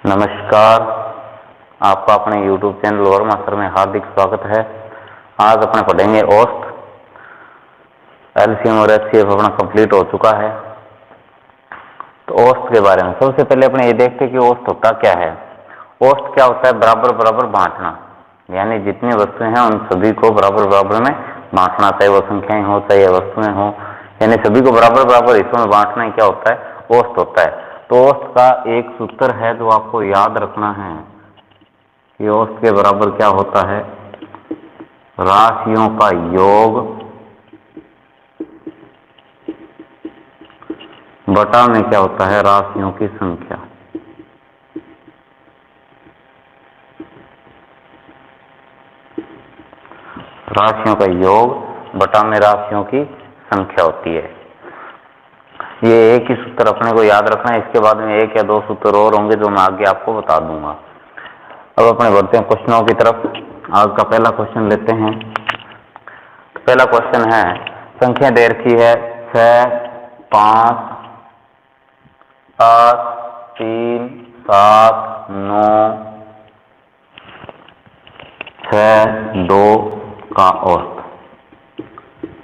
नमस्कार, आपका अपने YouTube चैनल और मास्टर में हार्दिक स्वागत है। आज अपने पढ़ेंगे औसत। एलसीएम और एचसीएफ अपना कंप्लीट हो चुका है। तो औसत के बारे में सबसे पहले अपने ये देखते हैं कि औसत होता क्या है। औसत क्या होता है? बराबर बराबर बांटना, यानी जितनी वस्तुएं हैं उन सभी को बराबर बराबर में बांटना, चाहे वो संख्याएं हो चाहे वस्तुएं हो, यानी सभी को बराबर बराबर हिस्सों में बांटना ही क्या होता है? औसत होता है। तो औसत का एक सूत्र है जो आपको याद रखना है कि औसत के बराबर क्या होता है? राशियों का योग बटा में क्या होता है? राशियों की संख्या। राशियों का योग बटा में राशियों की संख्या होती है। ये एक ही सूत्र अपने को याद रखना है। इसके बाद में एक या दो सूत्र और होंगे जो मैं आगे आपको बता दूंगा। अब अपने बढ़ते हैं क्वेश्चनों की तरफ। आज का पहला क्वेश्चन लेते हैं। पहला क्वेश्चन है, संख्या दे रखी है 6, 5, 8, 3, 7, 9, 6, 2 का औसत।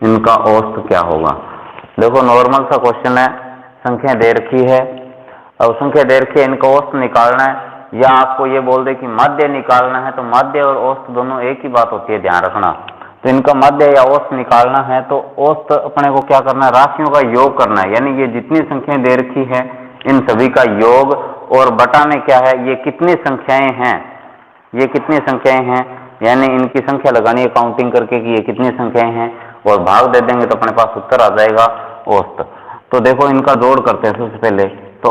इनका औसत क्या होगा? देखो, नॉर्मल सा क्वेश्चन है। संख्या दे रखी है, अब संख्या दे रखी है, इनका औसत निकालना है। या आपको ये बोल दे कि माध्य निकालना है, तो माध्य और औसत दोनों एक ही बात होती है, ध्यान रखना। तो इनका माध्य या औसत निकालना है तो औसत अपने को क्या करना है? राशियों का योग करना है, यानी ये जितनी संख्याएं दे रखी है इन सभी का योग, और बटा में क्या है? ये कितनी संख्याएं हैं, ये कितनी संख्याएं हैं, यानी इनकी संख्या लगानी है काउंटिंग करके कि ये कितनी संख्याएं हैं, और भाग दे देंगे तो अपने पास उत्तर आ जाएगा औसत। तो देखो, इनका जोड़ करते हैं सबसे पहले। तो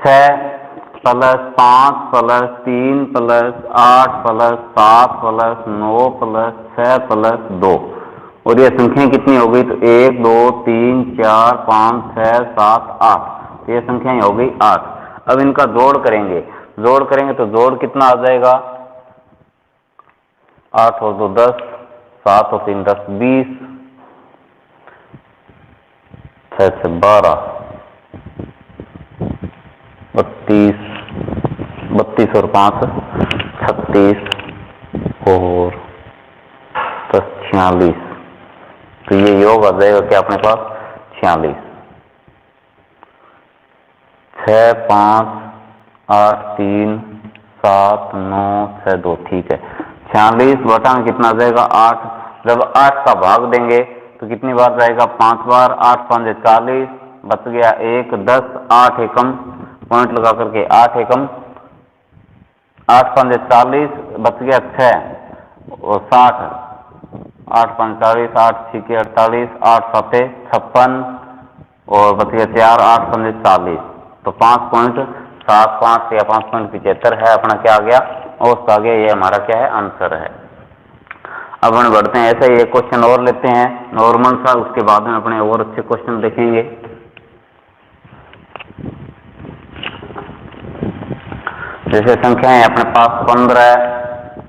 6 plus 5 plus 3 plus 8 plus 7 plus 9 plus 6 plus 2, और ये संख्याएं कितनी हो गई? तो 1 2 3 4 5 6 7 8, ये संख्याएं हो गई 8। अब इनका जोड़ करेंगे, तो जोड़ कितना आ जाएगा? 8 और 2 10, 7 और 3 10 20, 6 से 12 32, 32 और 5 36 और 10 46। तो ये योग आ जाएगा क्या अपने पास? 46। 6 5 8 3 7 9 6 2, ठीक है। 46 बटा में कितना आ जाएगा? 8। जब 8 का भाग देंगे तो कितनी बार जाएगा? 5 बार। 8 5 40, बच गया 1 10, 8 एकम, पॉइंट लगा करके 8 एकम, 8 5 40, बच गया 6 और 60, 8 5 40, 8 6 48, 8 7 56, और बच गया 4, 8 5 40। तो 5.75 या 5.75 है अपना क्या आ गया? औसत आ गया। ये हमारा क्या है? आंसर है। अब हम बढ़ते हैं, ऐसे ही एक क्वेश्चन और लेते हैं नॉर्मल सा, उसके बाद में अपने और अच्छे क्वेश्चन देखेंगे। जैसे संख्याएं अपने पास 15,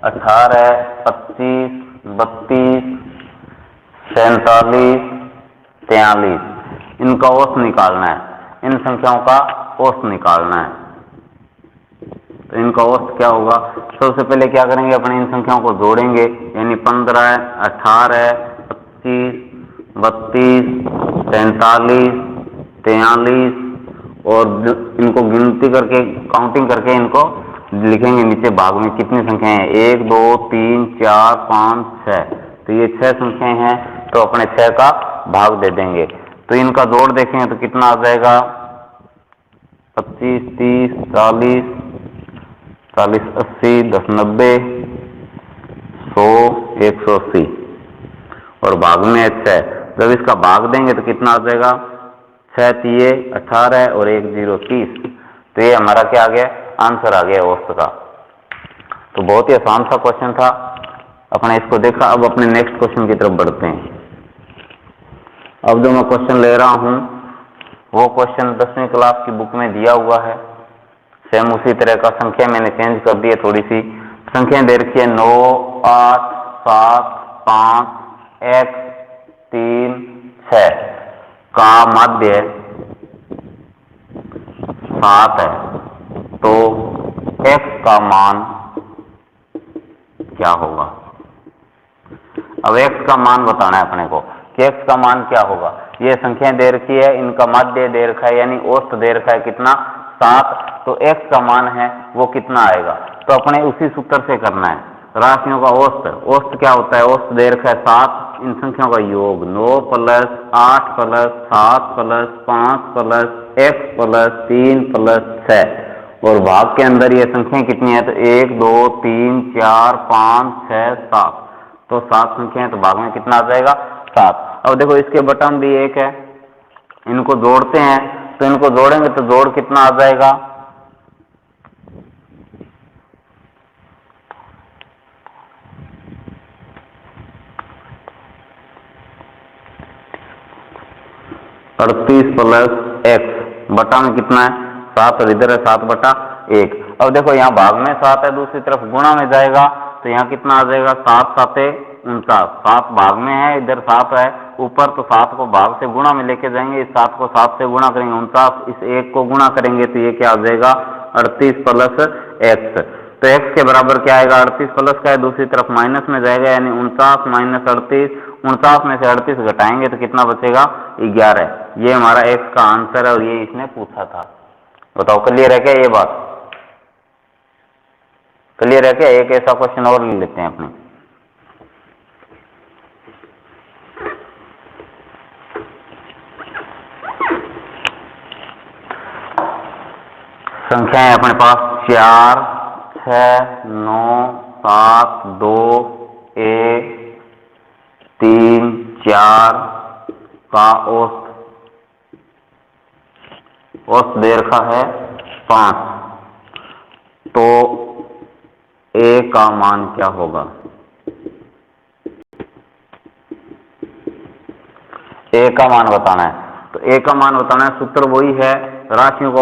18, 25, 32, 47, 43, इनका औसत निकालना है। इन संख्याओं का औसत निकालना है। तो इनका औसत क्या होगा? सबसे पहले क्या करेंगे? अपने इन संख्याओं को जोड़ेंगे, यानी 15, 18, 25, 32, 43, 43, और इनको गिनती करके काउंटिंग करके इनको लिखेंगे नीचे भाग में कितनी संख्याएं हैं? 1 2 3 4 5 6। तो ये 6 संख्याएं हैं, तो अपने 6 का भाग दे देंगे। तो इनका जोड़ देखेंगे तो कितना आ जाएगा? 25 30 40 40 80 10 90 100 180, और भाग में 6। जब इसका भाग देंगे तो कितना आ जाएगा? 6 3 18 और 1 0 30। तो ये हमारा क्या आ गया? आंसर आ गया औसत का। तो बहुत ही आसान सा क्वेश्चन था, अपने इसको देखा। अब अपने नेक्स्ट क्वेश्चन की तरफ बढ़ते हैं। अब जो मैं क्वेश्चन ले रहा हूं वो क्वेश्चन 10वीं क्लास की बुक में दिया हुआ है। सेम उसी तरह का, संख्या मैंने चेंज कर दी है थोड़ी सी। संख्या दे रखी है 9 8 7 5 1 3 6 का माध्य 7 है। तो x का मान क्या होगा। अब x का मान बताना है अपने को कि x का मान क्या होगा। ये संख्या दे रखी है, इनका माध्य दे रखा है, यानी औसत दे रखा है कितना 7। तो x का मान है वो कितना आएगा, तो अपने उसी सूत्र से करना है। राशियों का औसत, औसत क्या होता है, औसत दे रखा है 7, इन संख्याओं का योग 9 + 8 + 7 + 5 + x + 3 + 6 और भाग के अंदर ये संख्याएं कितनी है, तो 1 2 3 4 5 6 7, तो 7 संख्याएं, तो भाग में कितना आ जाएगा 7। अब देखो इसके बटन भी 1 है, इनको जोड़ते हैं, तो इनको जोड़ेंगे तो जोड़ कितना आ जाएगा, +38 बटा में कितना है 7 और इधर है 7/1। अब देखो यहाँ भाग में 7 है, दूसरी तरफ गुणा में जाएगा तो यहाँ कितना आ जाएगा 7 × 7 = 49। 7 भाग में है, इधर 7 है ऊपर, तो 7 को भाग से गुणा में लेके जाएंगे, इस 7 को 7 से गुणा करेंगे 49, इस 1 को गुणा करेंगे तो ये क्या आ जाएगा 38 + x। तो x के बराबर क्या आएगा, 38 प्लस का है, दूसरी तरफ माइनस में जाएगा, यानी 49 - 38, 49 में से 38 घटाएंगे तो कितना बचेगा 11। ये हमारा x का आंसर है और ये इसने पूछा था। बताओ क्लियर है क्या ये बात, क्लियर है क्या। एक ऐसा क्वेश्चन और ले लेते हैं अपने। संख्याएं अपने पास 4 6 9 7 2 1 3 4 का औसत दे रखा है 5, तो a का मान क्या होगा। a का मान बताना है, तो a का मान बताना है, सूत्र वही है, राशियों का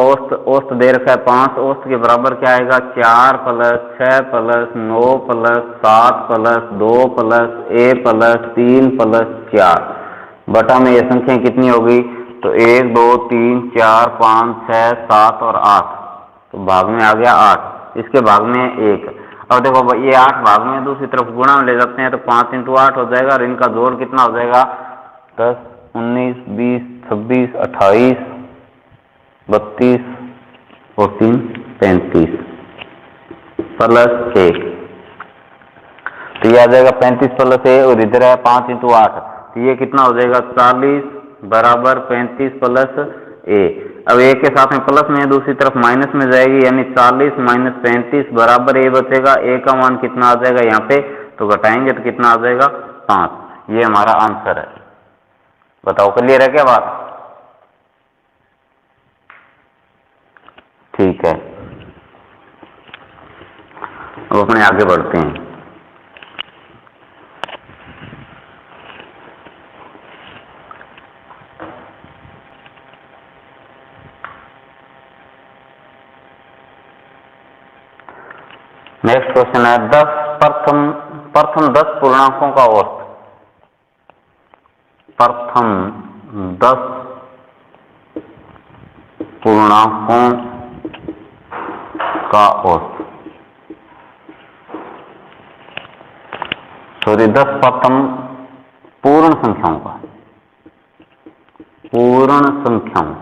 औसत दे रखा है 5, औसत के बराबर क्या आएगा 4 + 6 + 9 + 7 + 2 + a + 3 + 4 बटा में ये संख्या कितनी होगी, तो 1 2 3 4 5 6 7 और 8, तो भाग में आ गया 8, इसके भाग में 1। अब देखो ये 8 भाग में, दूसरी तरफ गुणा में ले जाते हैं तो 5 × 8 हो जाएगा, और इनका जोड़ कितना हो जाएगा 10 19 20 26 28 32 और 3 35 + 1, तो ये आ जाएगा 35 + 1 और इधर है 5 × 8, तो ये कितना हो जाएगा 40 बराबर 35 + a। अब a के साथ में प्लस में है, दूसरी तरफ माइनस में जाएगी, यानी 40 - 35 बराबर a बचेगा। a का मान कितना आ जाएगा यहाँ पे, तो घटाएंगे तो कितना आ जाएगा 5। ये हमारा आंसर है। बताओ क्लियर है क्या बात, ठीक है। अब अपने आगे बढ़ते हैं। नेक्स्ट क्वेश्चन है 10 प्रथम 10 पूर्णांकों का औसत। प्रथम 10 पूर्णांकों का औसत, सॉरी 10 प्रथम पूर्ण संख्याओं का, पूर्ण संख्याओं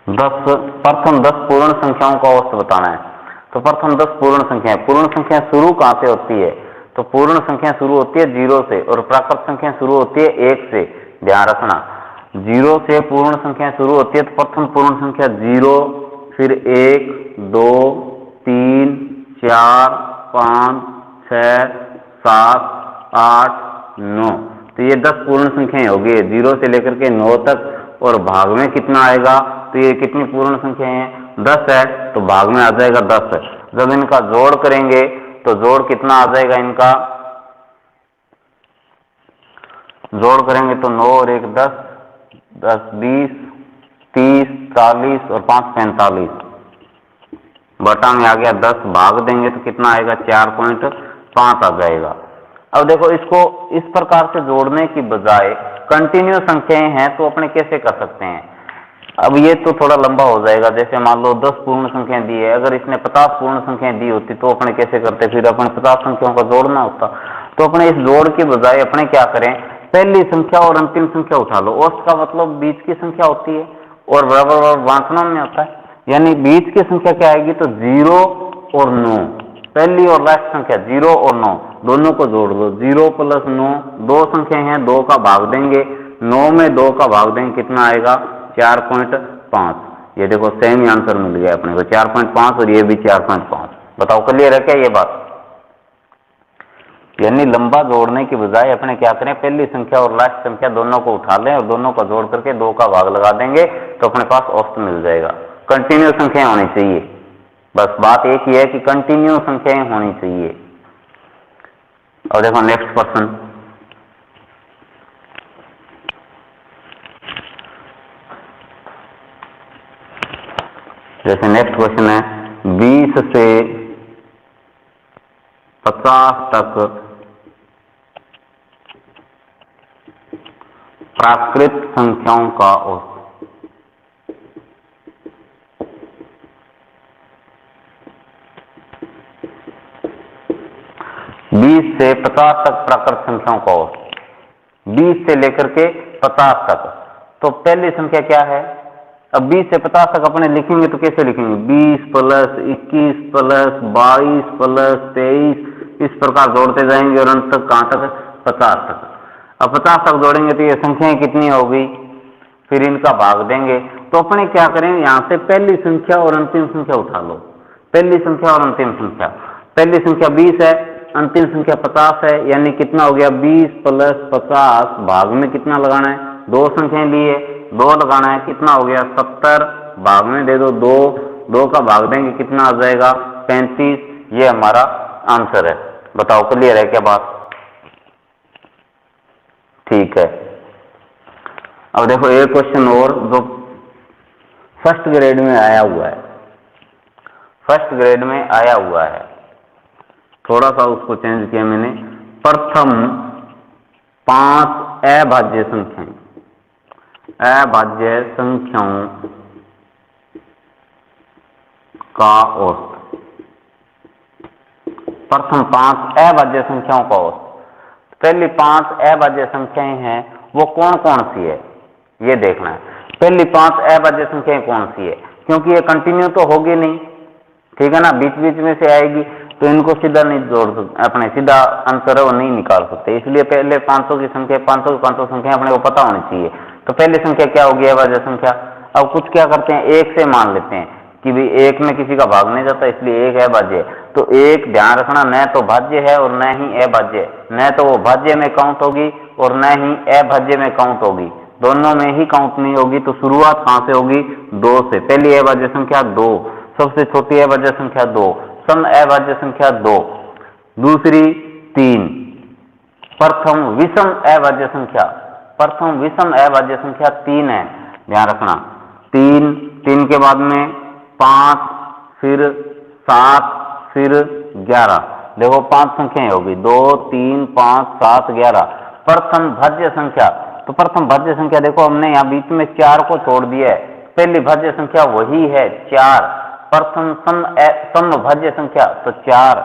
प्रथम 10 पूर्ण संख्याओं का औसत बताना है। तो प्रथम 10 पूर्ण संख्या शुरू कहां से होती है, तो पूर्ण संख्या शुरू होती है 0 से और प्राकृत संख्या शुरू होती है 1 से। ध्यान रखना, 0 से पूर्ण संख्या शुरू होती है, तो प्रथम पूर्ण संख्या 0, फिर 1 2 3 4 5 6 7 8 9, तो ये 10 पूर्ण संख्याएं होगी 0 से लेकर के 9 तक। और भाग में कितना आएगा, तो ये कितनी पूर्ण संख्या है 10 है, तो भाग में आ जाएगा 10। जब इनका जोड़ करेंगे तो जोड़ कितना आ जाएगा, इनका जोड़ करेंगे तो 9 और 1 10, 10 20 30 40 और 5 45, बटा में आ गया 10, भाग देंगे तो कितना आएगा 4.5 आ जाएगा। अब देखो इसको इस प्रकार से जोड़ने की बजाय कंटिन्यू संख्याएं हैं तो अपने कैसे कर सकते हैं, अब ये तो थोड़ा लंबा हो जाएगा। जैसे मान लो 10 पूर्ण संख्या दी है, अगर इसने 50 पूर्ण संख्या दी होती तो अपने कैसे करते, फिर अपने 50 संख्याओं का जोड़ना होता। तो अपने इस जोड़ के बजाय अपने क्या करें, पहली संख्या और अंतिम संख्या उठा लो। औसत का मतलब बीच की संख्या होती है और बराबर बराबर बांटना में होता है, यानी बीच की संख्या क्या आएगी, तो 0 और 9, पहली और लास्ट संख्या 0 और 9 दोनों को जोड़ दो। 0 + 9 दो संख्या हैं, 2 का भाग देंगे, 9 में 2 का भाग देंगे, कितना आएगा 4.5। ये देखो सेम ही आंसर मिल गया अपने को 4.5 और ये भी 4.5। बताओ क्लियर है क्या ये बात। यानी लंबा जोड़ने की बजाय अपने क्या करें, पहली संख्या और लास्ट संख्या दोनों को उठा लें और दोनों को जोड़ करके 2 का भाग लगा देंगे तो अपने पास औसत मिल जाएगा। कंटिन्यू संख्याएं होनी चाहिए, बस बात एक ही है कि कंटिन्यू संख्याएं होनी चाहिए। और देखो नेक्स्ट क्वेश्चन, जैसे नेक्स्ट क्वेश्चन है 20 से 50 तक प्राकृत संख्याओं का औसत। 20 से 50 तक प्राकृत संख्याओं का औसत, 20 से लेकर के 50 तक। तो पहली संख्या क्या है, अब 20 से 50 तक अपने लिखेंगे तो कैसे लिखेंगे, 20 + 21 + 22 + 23, इस प्रकार जोड़ते जाएंगे और अंत तक कहां तक, 50 तक। अब 50 तक जोड़ेंगे तो ये संख्याएं कितनी होगी, फिर इनका भाग देंगे। तो अपने क्या करें, यहां से पहली संख्या और अंतिम संख्या उठा लो। पहली संख्या और अंतिम संख्या, पहली संख्या 20 है, अंतिम संख्या 50 है, यानी कितना हो गया 20 + 50, भाग में कितना लगाना है, 2 संख्याएं ली है, 2 लगाना है, कितना हो गया 70, भाग में दे दो 2, 2 का भाग देंगे कितना आ जाएगा 35। ये हमारा आंसर है। बताओ क्लियर है क्या बात। ठीक है, अब देखो एक क्वेश्चन और जो फर्स्ट ग्रेड में आया हुआ है, फर्स्ट ग्रेड में आया हुआ है, थोड़ा सा उसको चेंज किया मैंने। प्रथम 5 अभाज्य संख्याएं, अभाज्य संख्याओं का औसत, प्रथम 5 अभाज्य संख्याओं का औसत। पहली 5 अभाज्य संख्याएं हैं वो कौन कौन सी है, ये देखना है। पहली 5 अभाज्य संख्याएं कौन सी है, क्योंकि ये कंटिन्यू तो होगी नहीं, ठीक है ना, बीच बीच में से आएगी, तो इनको सीधा नहीं जोड़ सकते, अपने सीधा आंसर है वो नहीं निकाल सकते। इसलिए पहले 500 की संख्या, 500 की 500 संख्या अपने को पता होनी चाहिए। तो पहली संख्या क्या होगी, अभाज्य संख्या। अब कुछ क्या करते हैं, 1 से मान लेते हैं कि भाई 1 में किसी का भाग नहीं जाता, इसलिए 1 अभाज्य। तो 1 ध्यान रखना, न तो भाज्य है और न ही अभाज्य, न तो वो भाज्य में काउंट होगी और न ही अभाज्य में काउंट होगी, दोनों में ही काउंट नहीं होगी। तो शुरुआत कहां से होगी, 2 से। पहली अभाज्य संख्या 2, सबसे छोटी अभाज्य संख्या 2, सम अभाज्य संख्या 2, दूसरी 3, प्रथम विषम अभाज्य संख्या, प्रथम विषम अभाज्य संख्या 3 है, ध्यान रखना 3, 3 के बाद में 5, फिर 7, फिर 11। देखो 5 संख्याएं होगी, 2, 3, 5, 7, 11। प्रथम भाज्य संख्या, तो प्रथम भाज्य संख्या देखो हमने यहाँ बीच में 4 को छोड़ दिया है, पहली भाज्य संख्या वही है 4। प्रथम सम भाज्य संख्या तो 4,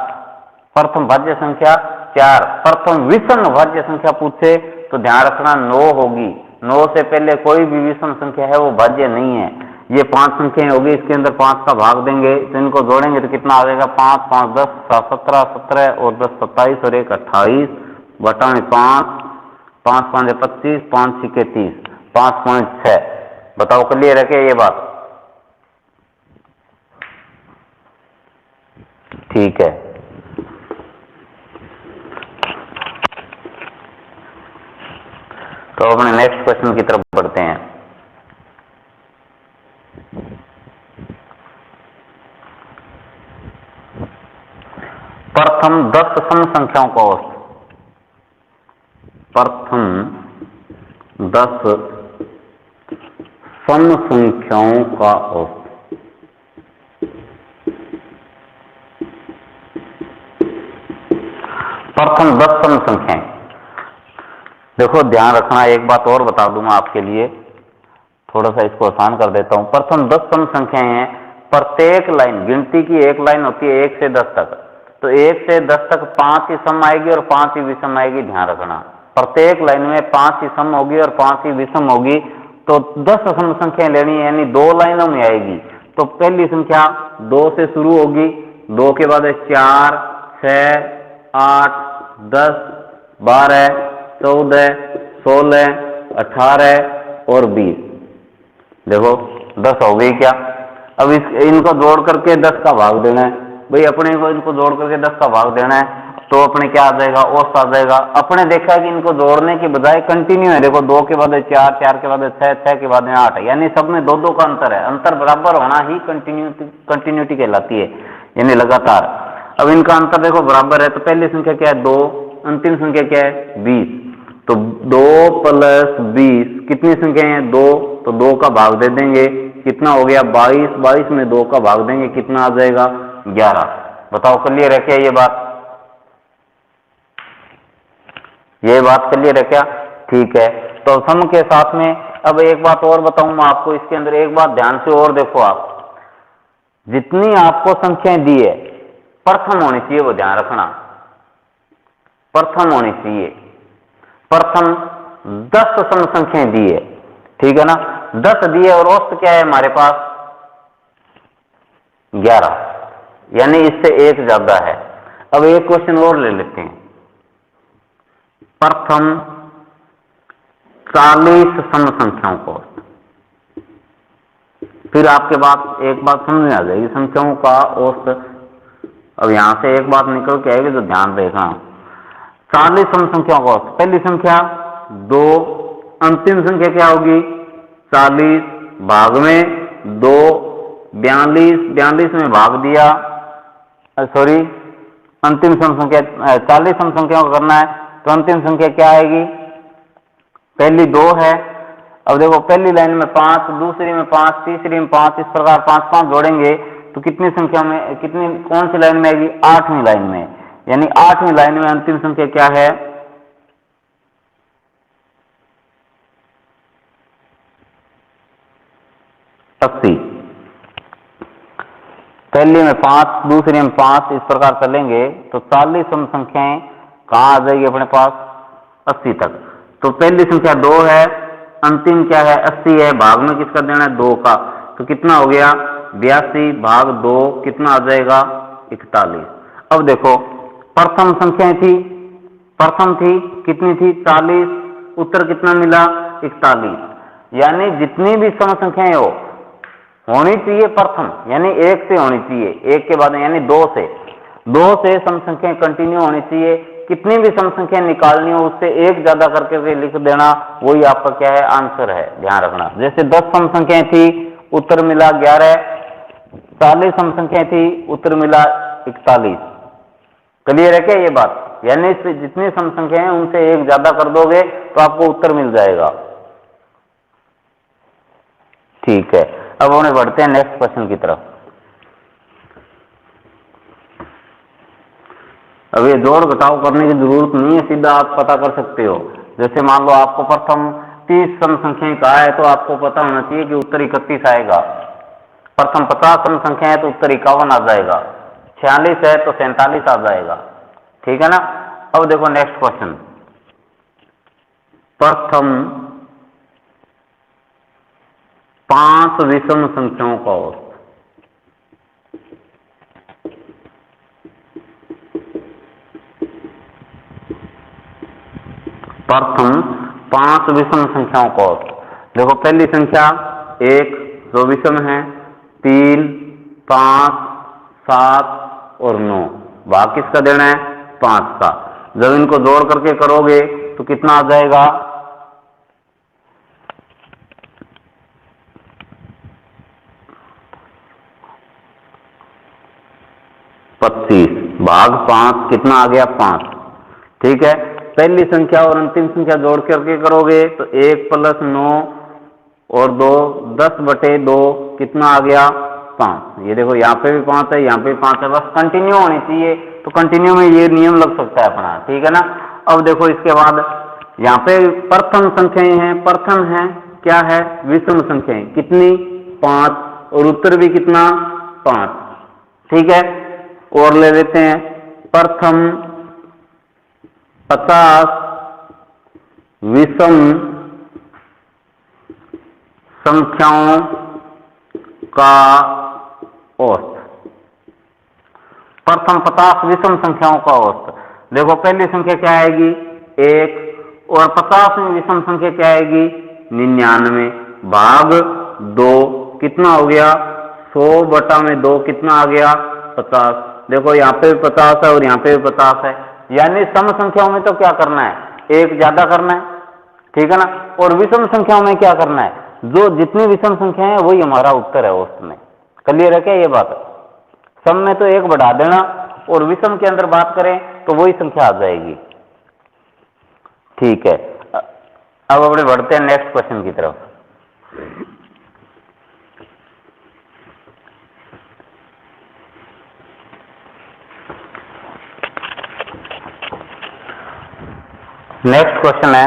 प्रथम भाज्य संख्या 4। प्रथम विषम भाज्य संख्या पूछे तो ध्यान रखना 9 होगी, 9 से पहले कोई भी विषम संख्या है वो भाज्य नहीं है। ये 5 संख्याएं होगी, इसके अंदर 5 का भाग देंगे तो इनको जोड़ेंगे तो कितना आ जाएगा, 5, 5, 10, 7, 17, 17 और 10, 27 और 1, 28, बटा में 5, 5, 5, 25, 5, 6, 30, 5.6। बताओ क्लियर है क्या ये बात। ठीक है, तो अपने नेक्स्ट क्वेश्चन की तरफ बढ़ते हैं। प्रथम 10 सम संख्याओं का औसत, प्रथम 10 सम संख्याओं का औसत। प्रथम 10 सम संख्याएं, देखो ध्यान रखना, एक बात और बता दूंगा आपके लिए, थोड़ा सा इसको आसान कर देता हूं। प्रथम 10 सम संख्याएं हैं, प्रत्येक लाइन गिनती की एक लाइन होती है 1 से 10 तक, तो 1 से 10 तक 5 ही सम आएगी और 5 ही विषम आएगी, ध्यान रखना। प्रत्येक लाइन में 5 ही सम होगी और 5 ही विषम होगी। तो 10 सम संख्या लेनी है, यानी 2 लाइनों में आएगी। तो पहली संख्या 2 से शुरू होगी, 2 के बाद 4, 6, 8, 10, 12, 14, 16, 18 और 20। देखो 10 हो गई क्या। अब इनको जोड़ करके 10 का भाग देना है भाई, अपने को इनको जोड़ करके 10 का भाग देना है, तो अपने क्या आ जाएगा, औसत आ जाएगा। अपने देखा कि इनको जोड़ने की बजाय कंटिन्यू है, देखो 2 के बाद 4, 4 के बाद 6, 6 के बाद 8, यानी सब में 2-2 का अंतर है। अंतर बराबर होना ही कंटिन्यूटी कहलाती है, यानी लगातार। अब इनका अंतर देखो बराबर है, तो पहली संख्या क्या है 2, अंतिम संख्या क्या है 20। तो 2 + 20 कितनी संख्या है 2, तो 2 का भाग दे देंगे, कितना हो गया 22, 22 में 2 का भाग देंगे, कितना आ जाएगा 11। बताओ क्लियर है क्या ये बात, ये बात क्लियर है क्या। ठीक है, तो सम के साथ में अब एक बात और बताऊं मैं आपको, इसके अंदर एक बात ध्यान से और देखो, आप जितनी आपको संख्याएं दी है प्रथम होनी चाहिए, वो ध्यान रखना, प्रथम होनी चाहिए। प्रथम 10 सम संख्याएं दी है, ठीक है ना, 10 दी है और औसत क्या है हमारे पास 11, यानी इससे एक ज्यादा है। अब एक क्वेश्चन और ले लेते हैं, प्रथम 40 सम संख्याओं को, फिर आपके बात एक बात समझ में आ जाएगी, संख्याओं का औसत। अब यहां से एक बात निकल के आएगी तो ध्यान देखना, 40 सम संख्याओं का औसत, पहली संख्या 2, अंतिम संख्या क्या होगी 40, भाग में 2, 42, 42 में भाग दिया, सॉरी अंतिम सम संख्या 40 सम संख्याओं को करना है, तो अंतिम संख्या क्या आएगी, पहली 2 है। अब देखो पहली लाइन में 5, दूसरी में 5, तीसरी में 5, इस प्रकार 5-5 जोड़ेंगे तो कितनी संख्या में, कितनी कौन सी लाइन में आएगी 8वीं लाइन में, यानी 8वीं लाइन में अंतिम संख्या क्या है 80। पहली में 5, दूसरी में 5, इस प्रकार चलेंगे तो 40 सम संख्याएं कहां आ जाएगी अपने पास 80 तक। तो पहली संख्या 2 है, अंतिम क्या है 80 है, भाग में किसका देना है 2 का, तो कितना हो गया 82 भाग 2, कितना आ जाएगा 41। अब देखो प्रथम संख्याएं थी, प्रथम थी कितनी थी 40, उत्तर कितना मिला 41, यानी जितनी भी सम संख्याएं होनी चाहिए प्रथम, यानी 1 से होनी चाहिए, 1 के बाद यानी 2 से सम संख्याएं कंटिन्यू होनी चाहिए। कितनी भी सम संख्या निकालनी हो उससे एक ज्यादा करके लिख देना, वही आपका क्या है आंसर है, ध्यान रखना। जैसे 10 सम संख्याएं थी, उत्तर मिला 11, 40 सम संख्याएं थी, उत्तर मिला 41। क्लियर है क्या ये बात, यानी जितनी सम संख्याएं हैं उनसे एक ज्यादा कर दोगे तो आपको उत्तर मिल जाएगा। ठीक है, अब उन्हें बढ़ते हैं नेक्स्ट क्वेश्चन की तरफ। अब ये जोड़ घटाव करने की जरूरत नहीं है, सीधा आप पता कर सकते हो। जैसे मान लो आपको प्रथम 30 सम संख्याएं कहा है, तो आपको पता होना चाहिए कि उत्तर 31 आएगा। प्रथम 50 सम संख्या है तो उत्तर 51 आ जाएगा, 46 है तो 47 आ जाएगा, ठीक है ना। अब देखो नेक्स्ट क्वेश्चन, प्रथम 5 विषम संख्याओं का औसत, प्रथम 5 विषम संख्याओं का औसत। देखो पहली संख्या 1 जो विषम है, 3, 5, 7 और 9, भाग किसका देना है 5 का। जब इनको जोड़ करके करोगे तो कितना आ जाएगा 25 भाग 5, कितना आ गया 5, ठीक है। पहली संख्या और अंतिम संख्या जोड़ करके करोगे तो 1 + 9 और 2 10/2, कितना आ गया 5। ये देखो यहाँ पे भी 5 है, यहाँ पे भी 5 है, बस कंटिन्यू होनी चाहिए, तो कंटिन्यू में ये नियम लग सकता है अपना, ठीक है ना। अब देखो इसके बाद यहाँ पे प्रथम संख्याएं हैं, प्रथम है क्या है? विषम संख्याएं। कितनी? 5, और उत्तर भी कितना? 5। ठीक है, और ले लेते हैं प्रथम 50 विषम संख्याओं का औसत। प्रथम 50 विषम संख्याओं का औसत। देखो पहली संख्या क्या आएगी? 1, और 50वीं विषम संख्या क्या आएगी? 99 भाग 2। कितना हो गया? 100/2 कितना आ गया? 50। देखो यहाँ पे भी 50 है और यहाँ पे भी 50 है, यानी सम संख्याओं में तो क्या करना है? एक ज्यादा करना है, ठीक है ना। और विषम संख्याओं में क्या करना है? जो जितनी विषम संख्या है वही हमारा उत्तर है औसत में। क्लियर है क्या ये बात? सम में तो एक बढ़ा देना, और विषम के अंदर बात करें तो वही संख्या आ जाएगी। ठीक है, अब अपने बढ़ते हैं नेक्स्ट क्वेश्चन की तरफ। नेक्स्ट क्वेश्चन है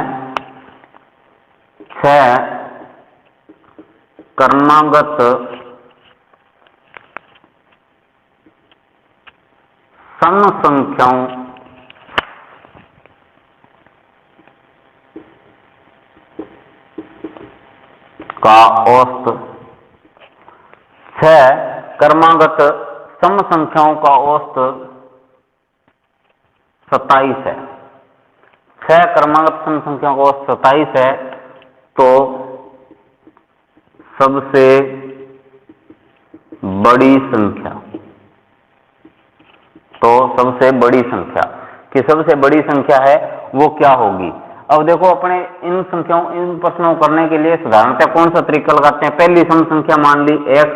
6 क्रमागत सम संख्याओं का औसत। 6 क्रमागत सम संख्याओं का औसत 27 है। 6 क्रमागत सम संख्याओं का औसत 27 है, तो सबसे बड़ी संख्या, तो सबसे बड़ी संख्या कि सबसे बड़ी संख्या है वो क्या होगी? अब देखो अपने इन संख्याओं, इन प्रश्नों को करने के लिए साधारणतः कौन सा तरीका लगाते हैं? पहली सम संख्या मान ली x,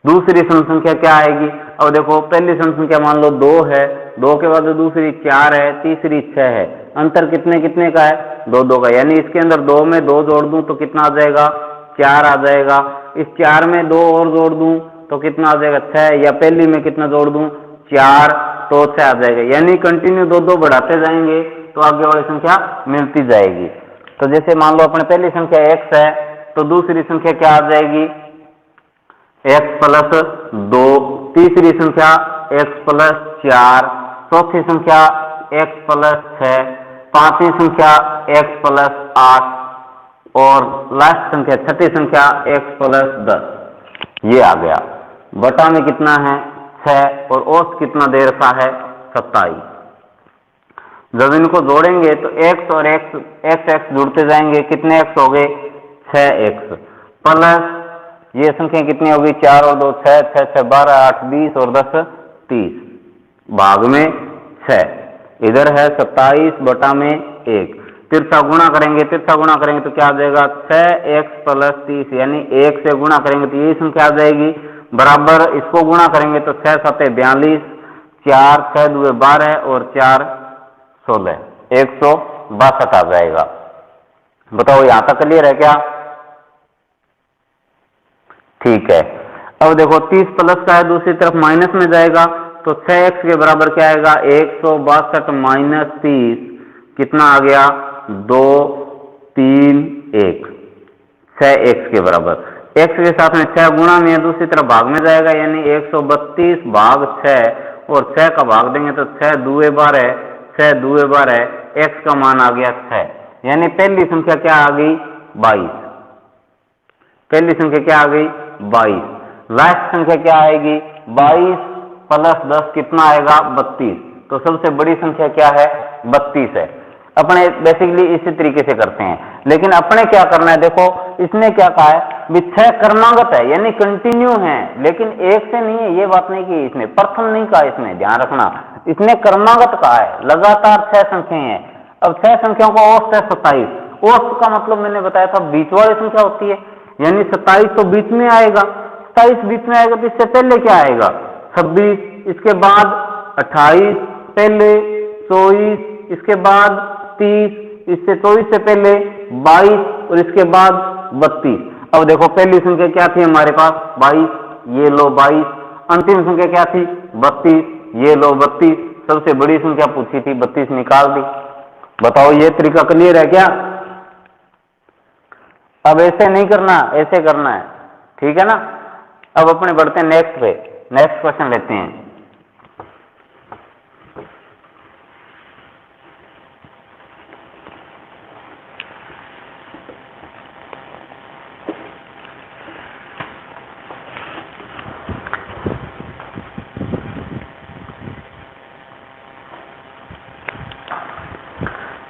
दूसरी सम संख्या क्या आएगी? अब देखो पहली सम संख्या मान लो 2 है, 2 के बाद दूसरी 4 है, तीसरी 6 है। अंतर कितने कितने का है? 2-2 का, यानी इसके अंदर 2 में 2 जोड़ दूं तो कितना आ जाएगा? 4 आ जाएगा। इस 4 में 2 और जोड़ दूं तो कितना आ जाएगा? 6, या पहली में कितना जोड़ दूं? 4, तो 6 आ जाएगा। यानी कंटिन्यू 2-2 बढ़ाते जाएंगे तो आगे वाली संख्या मिलती जाएगी। तो जैसे मान लो अपने पहली संख्या x है, तो दूसरी संख्या क्या आ जाएगी? x + 2, तीसरी संख्या x + 4, चौथी संख्या x + 6, पांचवी संख्या x + 8, और लास्ट संख्या छठी संख्या x + 10। ये आ गया। बटा में कितना है? 6, और औसत कितना दे रखा है? 27। जब इनको जोड़ेंगे तो x और x जुड़ते जाएंगे। कितने x हो गए? 6x, प्लस ये संख्या कितनी होगी? 4 और 2 6, 6 6 12, 8 20, और 10 30, भाग में 6। इधर है 27/1। तिरछा गुणा करेंगे, तिरछा गुणा करेंगे तो क्या आ जाएगा? 6x + 30, यानी 1 से गुणा करेंगे तो यही संख्या आ जाएगी। बराबर इसको गुणा करेंगे तो 6 7 42, 4 6 2 12, और 4 16, 162 आ जाएगा। बताओ यहां तक क्लियर है क्या? ठीक है। अब देखो 30 प्लस का है, दूसरी तरफ माइनस में जाएगा तो 6x के बराबर क्या आएगा? 162 - 30 कितना आ गया? 2 3 1, 6x के बराबर। x के साथ में 6 गुणा में, दूसरी तरफ भाग में जाएगा, यानी 132 भाग 6, और 6 का भाग देंगे तो 6 2 12, 6 2 12, x का मान आ गया 6। यानी पहली संख्या क्या आ गई? 22। पहली संख्या क्या आ गई? 22। लास्ट संख्या क्या आएगी? 22 + 10 कितना आएगा? 32। तो सबसे बड़ी संख्या क्या है? 32 है। अपने बेसिकली इसी तरीके से करते हैं, लेकिन अपने क्या करना है? देखो इसने क्या कहा है? 6 क्रमागत है, यानी कंटिन्यू है, लेकिन एक से नहीं है, ये बात नहीं की इसने, प्रथम नहीं कहा इसने, ध्यान रखना। इसने क्रमागत कहा है, लगातार 6 संख्याएं हैं। अब 6 संख्याओं का औसत है 27। औसत का मतलब मैंने बताया था बीच वाली संख्या होती है, यानी 27 तो बीच में आएगा। 27 बीच में आएगा तो इससे पहले क्या आएगा? 26, इसके बाद 28, पहले 24, इसके बाद 30, इससे 24 से पहले 22, और इसके बाद 32। अब देखो पहली संख्या क्या थी हमारे पास? 22, ये लो 22। अंतिम संख्या क्या थी? 32, ये लो 32। सबसे बड़ी संख्या पूछी थी, 32 निकाल दी। बताओ ये तरीका क्लियर है क्या? अब ऐसे नहीं करना, ऐसे करना है, ठीक है ना। अब अपने बढ़ते हैं नेक्स्ट पे, नेक्स्ट क्वेश्चन लेते हैं।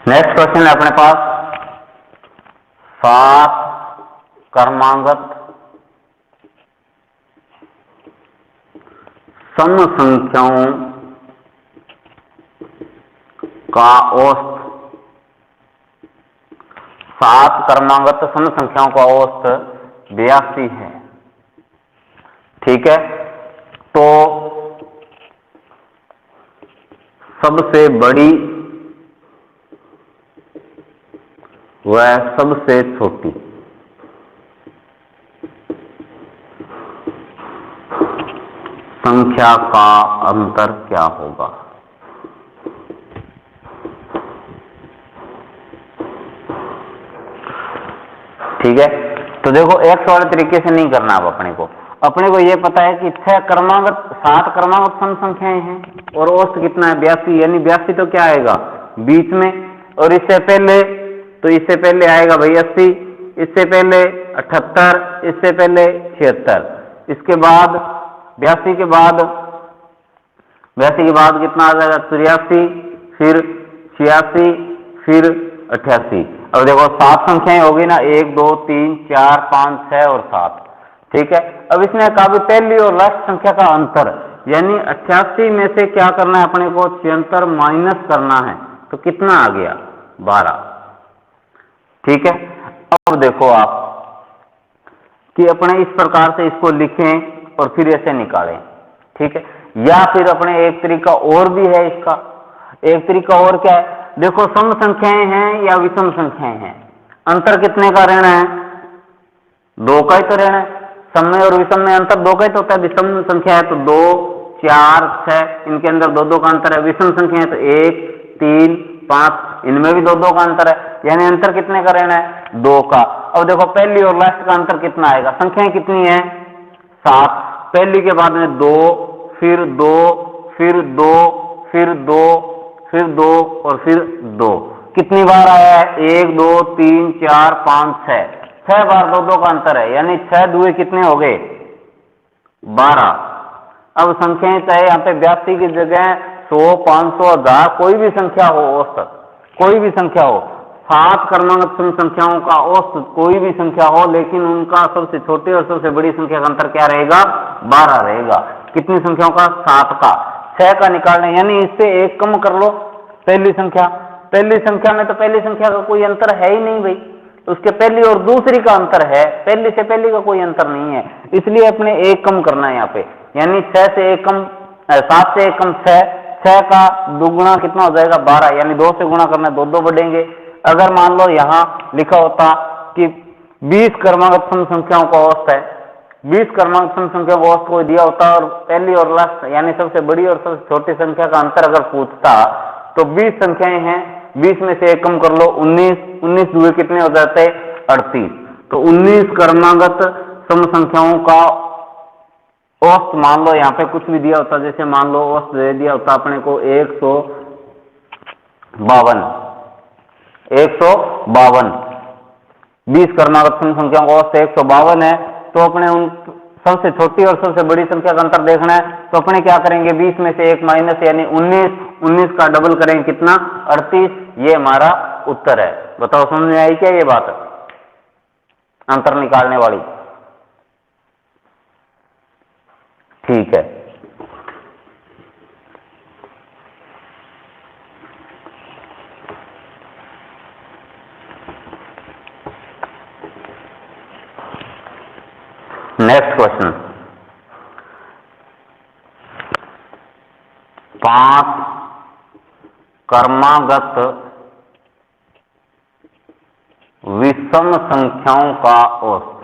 नेक्स्ट क्वेश्चन है अपने पास 7 क्रमागत सम संख्याओं का औसत, 7 क्रमागत सम संख्याओं का औसत 82 है, ठीक है। तो सबसे बड़ी व सबसे छोटी संख्या का अंतर क्या होगा। ठीक है, तो देखो एक्स वाले तरीके से नहीं करना। अब अपने को यह पता है कि 6 क्रमागत 7 क्रमागत सम संख्याएं हैं और औसत कितना है 82, यानी 82 तो क्या आएगा बीच में, और इससे पहले तो इससे पहले आएगा भाई 80, इससे पहले 78, इससे पहले 76, इसके बाद 82 के बाद कितना आ जाएगा 83, फिर 86, फिर 88। अब देखो 7 संख्याएं होगी ना, 1 2 3 4 5 6 और 7, ठीक है। अब इसने कहा भी पहली और लास्ट संख्या का अंतर, यानी 88 में से क्या करना है अपने को 76 माइनस करना है, तो कितना आ गया 12, ठीक है। अब देखो आप कि अपने इस प्रकार से इसको लिखें और फिर ऐसे निकालें, ठीक है। या फिर अपने एक तरीका और भी है इसका, एक तरीका और क्या है, देखो सम संख्याएं हैं या विषम संख्याएं हैं, अंतर कितने का रहना है 2 का ही तो रहना है। सम में और विषम में अंतर 2 का ही तो होता है। विषम संख्या है तो 2 4 6, इनके अंदर 2 का अंतर है। विषम संख्या है तो 1 3 5, इनमें भी 2 का अंतर है, यानी अंतर कितने का रहना है 2 का। अब देखो पहली और लास्ट का अंतर कितना आएगा, संख्याएं कितनी है 7, पहली के बाद में 2, फिर 2, फिर 2, फिर 2, फिर 2 और फिर 2, कितनी बार आया है 1 2 3 4 5 6 बार 2 का अंतर है, यानी 6 दुए कितने हो गए 12। अब संख्याएं चाहे यहाँ पे 82 की जगह 100 500 1000 कोई भी संख्या हो, औसत कोई भी संख्या हो, 7 क्रमागत सम संख्याओं का औसत कोई भी संख्या हो, लेकिन उनका सबसे छोटी और सबसे बड़ी संख्या का अंतर क्या रहेगा 12 रहेगा। कितनी संख्याओं का 7 का, 6 का निकालना, यानी इससे एक कम कर लो पहली संख्या में, तो पहली संख्या का कोई अंतर है ही नहीं भाई, उसके पहली और दूसरी का अंतर है, पहली से पहली का कोई अंतर नहीं है, इसलिए अपने एक कम करना है यहाँ पे, यानी 6 से एक कम 7 से एक कम 6 का दुगुना कितना हो जाएगा 12, यानी 2 से गुणा करना 2 बढ़ेंगे। अगर मान लो यहाँ लिखा होता कि 20 क्रमागत सम संख्याओं का औसत है, 20 क्रमागत सम संख्याओं का औसत कोई दिया होता और पहली और लास्ट यानी सबसे बड़ी और सबसे छोटी संख्या का अंतर अगर पूछता, तो 20 संख्याएं हैं, 20 में से एक कम कर लो 19 दुए कितने हो जाते 38, तो 19 क्रमागत सम संख्याओं का औसत मान लो यहाँ पे कुछ भी दिया होता, जैसे मान लो औसत दे दिया होता अपने को 152, 20 क्रमागत सम संख्याओं का औसत 152 है, तो अपने उन सबसे छोटी और सबसे बड़ी संख्या का अंतर देखना है, तो अपने क्या करेंगे 20 में से एक माइनस, यानी 19 का डबल करेंगे कितना 38, ये हमारा उत्तर है। बताओ समझ में आई क्या ये बात अंतर निकालने वाली, ठीक है। नेक्स्ट क्वेश्चन 5 क्रमागत विषम संख्याओं का औसत,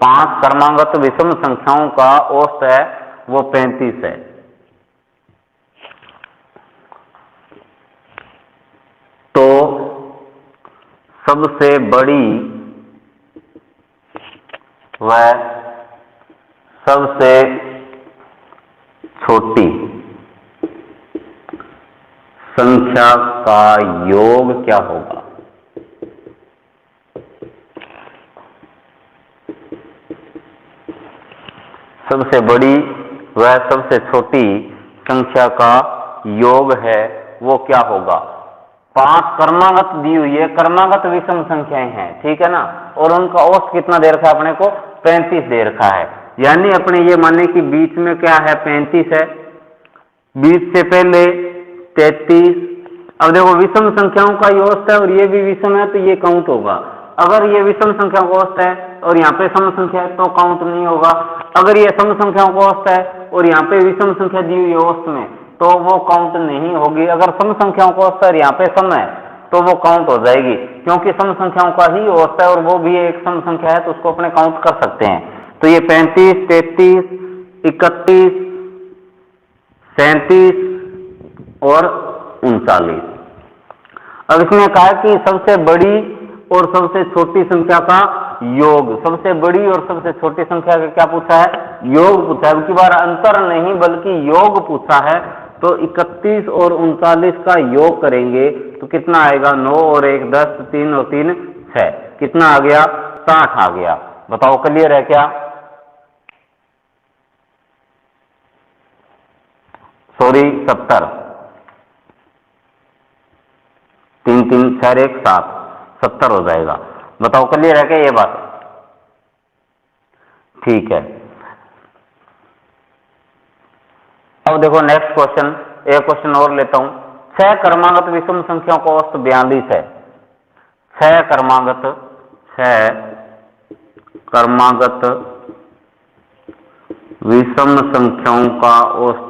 5 क्रमागत विषम संख्याओं का औसत है वो 35 है। सबसे बड़ी व सबसे छोटी संख्या का योग क्या होगा? सबसे बड़ी व सबसे छोटी संख्या का योग है वो क्या होगा? 5 क्रमागत दी हुई है, क्रमागत विषम संख्याएं हैं, ठीक है ना, और उनका औसत कितना दे रखा है अपने को? 35 दे रखा है। यानी अपने ये माने कि बीच में क्या है? 35 है, 20 से पहले 33। अब देखो विषम संख्याओं का ये औसत है और ये भी विषम है तो ये काउंट होगा। अगर ये विषम संख्याओं का औसत है और यहाँ पे सम संख्या है तो काउंट नहीं होगा। अगर ये सम संख्याओं का औसत है और यहाँ पे विषम संख्या दी हुई है औसत में तो वो काउंट नहीं होगी। अगर सम संख्याओं का औसत है यहाँ पे सम है तो वो काउंट हो जाएगी, क्योंकि सम संख्याओं का ही औसत है और वो भी एक सम संख्या है तो उसको अपने काउंट कर सकते हैं। तो ये 35, 33, 31, 37 और 39। अब इसमें कहा कि सबसे बड़ी और सबसे छोटी संख्या का योग, सबसे बड़ी और सबसे छोटी संख्या का क्या पूछा है? योग पूछा है। अब की बार अंतर नहीं बल्कि योग पूछा है। तो 31 और 39 का योग करेंगे तो कितना आएगा? 9 और 1 10, 3 और 3 6, कितना आ गया? 60 आ गया। बताओ क्लियर है क्या? सॉरी 70, 3 3 4 1 7, 70 हो जाएगा। बताओ क्लियर है क्या ये बात? ठीक है। अब देखो नेक्स्ट क्वेश्चन, एक क्वेश्चन और लेता हूं। 6 क्रमागत विषम संख्याओं का औसत 42 है। 6 क्रमागत विषम संख्याओं का औसत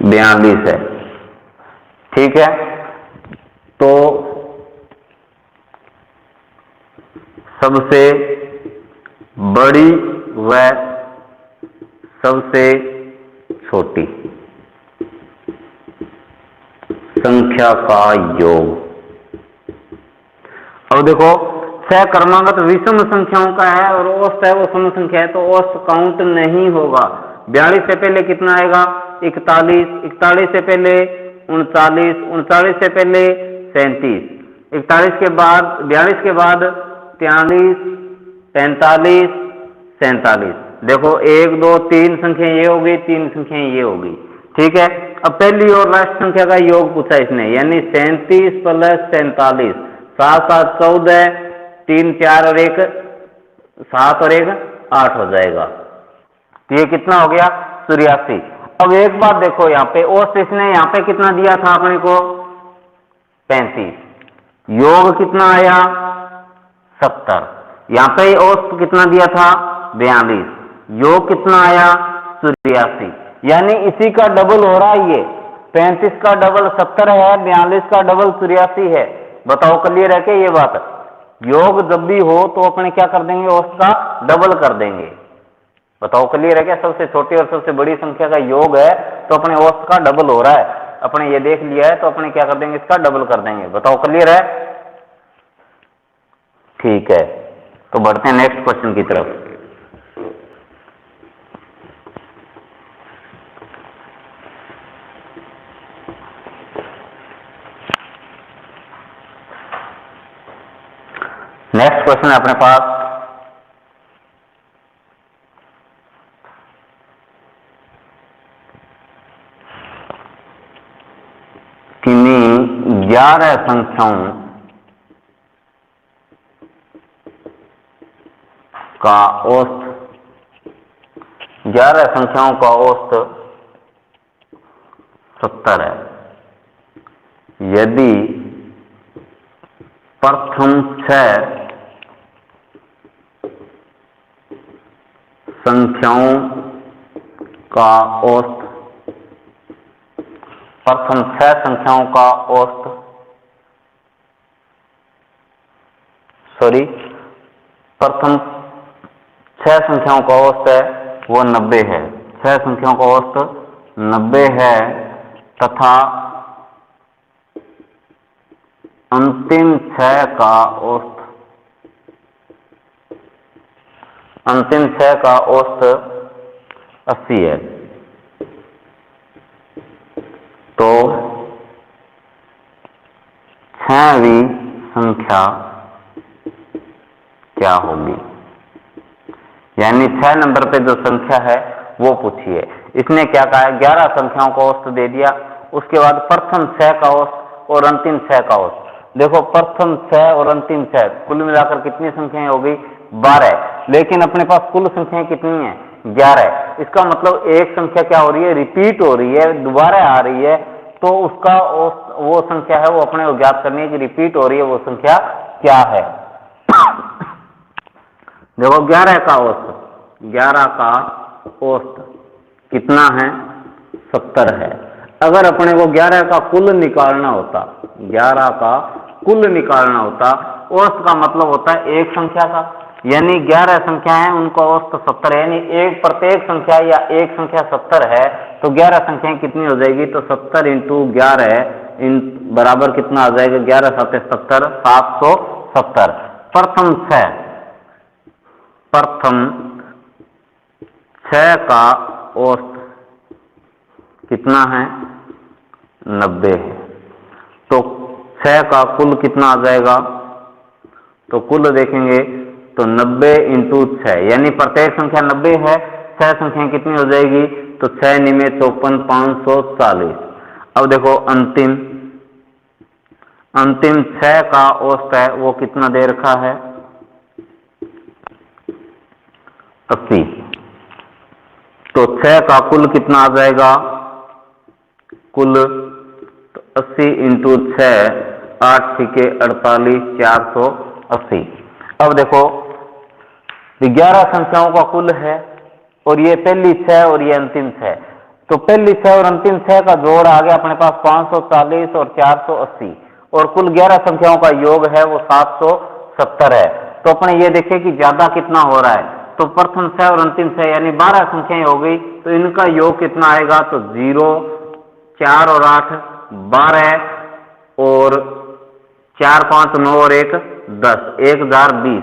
42 है, ठीक है। तो सबसे बड़ी व सबसे छोटी संख्या का योग। अब देखो 6 क्रमागत विषम संख्याओं का है और औसत है वो सम संख्या है तो औसत काउंट नहीं होगा। 42 से पहले कितना आएगा? 41, 41 से पहले 39, 39 से पहले 37, 41 के बाद 42 के बाद 43, 45, 47। देखो 1 2 3 संख्या ये हो गई, 3 संख्या ये हो गई, ठीक है। अब पहली और लास्ट संख्या का योग पूछा इसने, यानी 37 प्लस 47, 7 7 14, 3 4 और 1 7 और 1 8 हो जाएगा। तो ये कितना हो गया? 83। अब एक बात देखो यहाँ पे औसत इसने यहाँ पे कितना दिया था अपने को? 35। योग कितना आया? 70। यहाँ पे औसत कितना दिया था? 42। योग कितना आया? 83। यानी इसी का डबल हो रहा है ये। 35 का डबल 70 है, 42 का डबल 83 है। बताओ क्लियर है क्या ये बात? योग जब भी हो तो अपने क्या कर देंगे? औसत का डबल कर देंगे। बताओ क्लियर है क्या? सबसे छोटी और सबसे बड़ी संख्या का योग है तो अपने औसत का डबल हो रहा है। अपने ये देख लिया है तो अपने क्या कर देंगे? इसका डबल कर देंगे। बताओ क्लियर है? ठीक है, तो बढ़ते हैं नेक्स्ट क्वेश्चन की तरफ। नेक्स्ट क्वेश्चन है अपने पास किन्हीं 11 संख्याओं का औसत, 11 संख्याओं का औसत 70 है। यदि प्रथम 6 संख्याओं का औसत, प्रथम 6 संख्याओं का औसत, प्रथम 6 संख्याओं का औसत है वो 90 है। 6 संख्याओं का औसत 90 है तथा अंतिम 6 का औसत, अंतिम 6 का औसत 80 है, तो 6वीं संख्या क्या होगी? यानी 6 नंबर पे जो संख्या है वो पूछिए। इसने क्या कहा है, 11 संख्याओं का औसत दे दिया, उसके बाद प्रथम 6 का औसत और अंतिम 6 का औसत। देखो प्रथम 6 और अंतिम 6 कुल मिलाकर कितनी संख्याएं हो गई? 12। लेकिन अपने पास कुल संख्याएं कितनी है? 11। इसका मतलब एक संख्या क्या हो रही है? रिपीट हो रही है, दोबारा आ रही है, तो उसका वो संख्या है वो अपने को ज्ञात करनी है कि रिपीट हो रही है वो संख्या क्या है। देखो 11 का औसत, 11 का औसत कितना है? 70 है। अगर अपने को 11 का कुल निकालना होता, 11 का कुल निकालना होता, औसत का मतलब होता है एक संख्या का, यानी 11 संख्या है उनका औसत 70 है, यानी एक प्रत्येक संख्या या एक संख्या 70 है, तो 11 संख्याएं कितनी हो जाएगी? तो 70 इंटू 11 इन बराबर कितना आ जाएगा? 11 7 70, 770। प्रथम 6 का औसत कितना है? 90 है। तो 6 का कुल कितना आ जाएगा? तो कुल देखेंगे तो 90 इंटू 6, यानी प्रत्येक संख्या 90 है, 6 संख्या कितनी हो जाएगी? तो 6 निमे 54, 540। अब देखो अंतिम 6 का औसत है वो कितना दे रखा है? 80। तो 6 का कुल कितना आ जाएगा? कुल तो 80 इंटू 6, 8 छीके 48, 480। अब देखो 11 संख्याओं का कुल है और ये पहली 6 और ये अंतिम 6, तो पहली 6 और अंतिम 6 का जोड़ आ गया अपने पास 540 और 480, और कुल 11 संख्याओं का योग है वो 770 है। तो अपने ये देखें कि ज्यादा कितना हो रहा है, तो प्रथम 6 और अंतिम 6 यानी 12 संख्याएं हो गई, तो इनका योग कितना आएगा? तो 0, 4 और 8 12 और 4 5 9 और 1 10, 1020,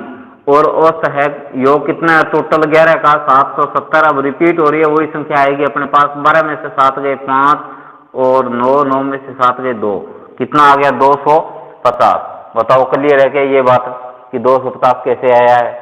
और औसत है योग कितना है टोटल 11 का? 770। अब रिपीट हो रही है वही संख्या आएगी अपने पास, 12 में से 7 गए 5 और 9 में से 7 गए 2, कितना आ गया? 250। बताओ क्लियर है क्या ये बात कि 250 कैसे आया है?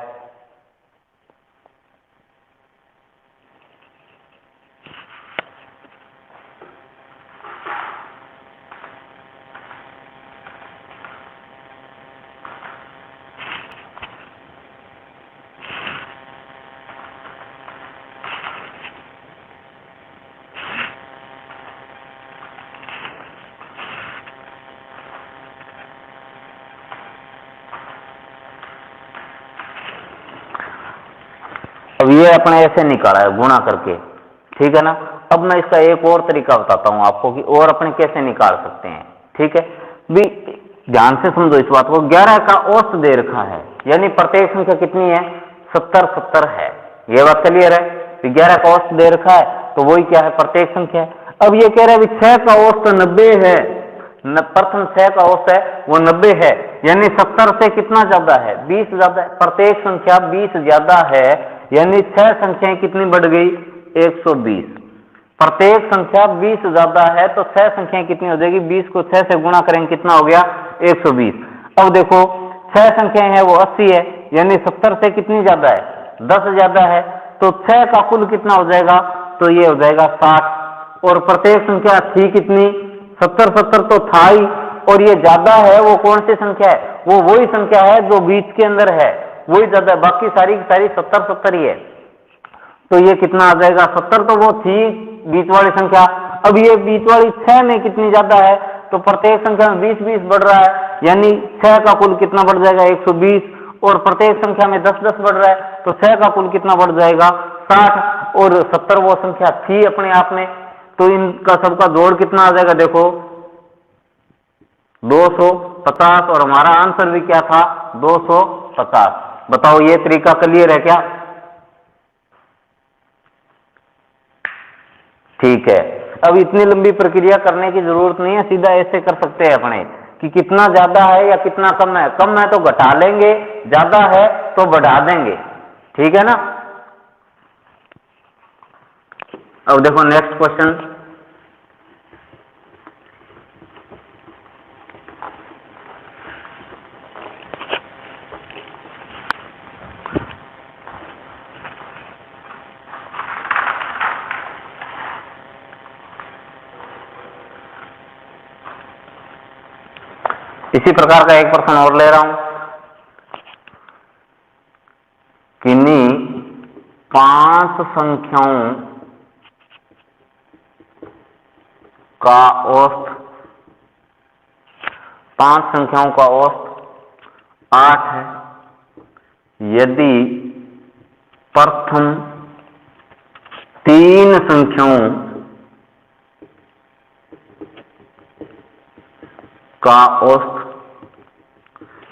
अब ये अपने ऐसे निकाला है गुणा करके, ठीक है ना। अब मैं इसका एक और तरीका बताता हूं आपको कि और अपने कैसे निकाल सकते हैं, ठीक है भी। ध्यान से समझो इस बात को। 11 का औसत दे रखा है, यानी प्रत्येक संख्या कितनी है? 70 70 है। ये बात क्लियर है? 11 का औसत दे रखा है तो वही क्या है? प्रत्येक संख्या है। अब ये कह रहा है 6 का औसत 90 है, प्रथम 6 का औसत है वो 90 है, यानी 70 से कितना ज्यादा है? 20 ज्यादा है। प्रत्येक संख्या 20 ज्यादा है, यानी 6 संख्याएं कितनी बढ़ गई? 120। प्रत्येक संख्या 20 ज्यादा है तो 6 संख्याएं कितनी हो जाएगी? 20 को 6 से गुणा करेंगे कितना हो गया? 120। अब देखो 6 संख्याएं हैं वो 80 है, यानी 70 से कितनी ज्यादा है? 10 ज्यादा है, तो 6 का कुल कितना हो जाएगा? तो ये हो जाएगा 60। और प्रत्येक संख्या थी कितनी? 70 70 तो था ही, और ये ज्यादा है वो कौन सी संख्या है? वो वही संख्या है जो बीच के अंदर है, वही ज्यादा है, बाकी सारी की सारी 70 70 ही है। तो ये कितना आ जाएगा? 70 तो वो थी बीच वाली संख्या, अब ये बीच वाली 6 में कितनी ज्यादा है? तो प्रत्येक संख्या में 20 20 बढ़ रहा है, यानी 6 का कुल कितना बढ़ जाएगा? 120, और प्रत्येक संख्या में 10 10 बढ़ रहा है, तो 6 का कुल कितना बढ़ जाएगा? 60, और 70 वो संख्या थी अपने आप में, तो इनका सबका जोड़ कितना आ जाएगा? देखो 250, और हमारा आंसर भी क्या था? 250। बताओ ये तरीका क्लियर है क्या? ठीक है। अब इतनी लंबी प्रक्रिया करने की जरूरत नहीं है, सीधा ऐसे कर सकते हैं अपने कि कितना ज्यादा है या कितना कम है। कम है तो घटा लेंगे, ज्यादा है तो बढ़ा देंगे, ठीक है ना। अब देखो नेक्स्ट क्वेश्चन, इसी प्रकार का एक प्रश्न और ले रहा हूं। किन्हीं 5 संख्याओं का औसत, 5 संख्याओं का औसत 8 है। यदि प्रथम 3 संख्याओं का औसत,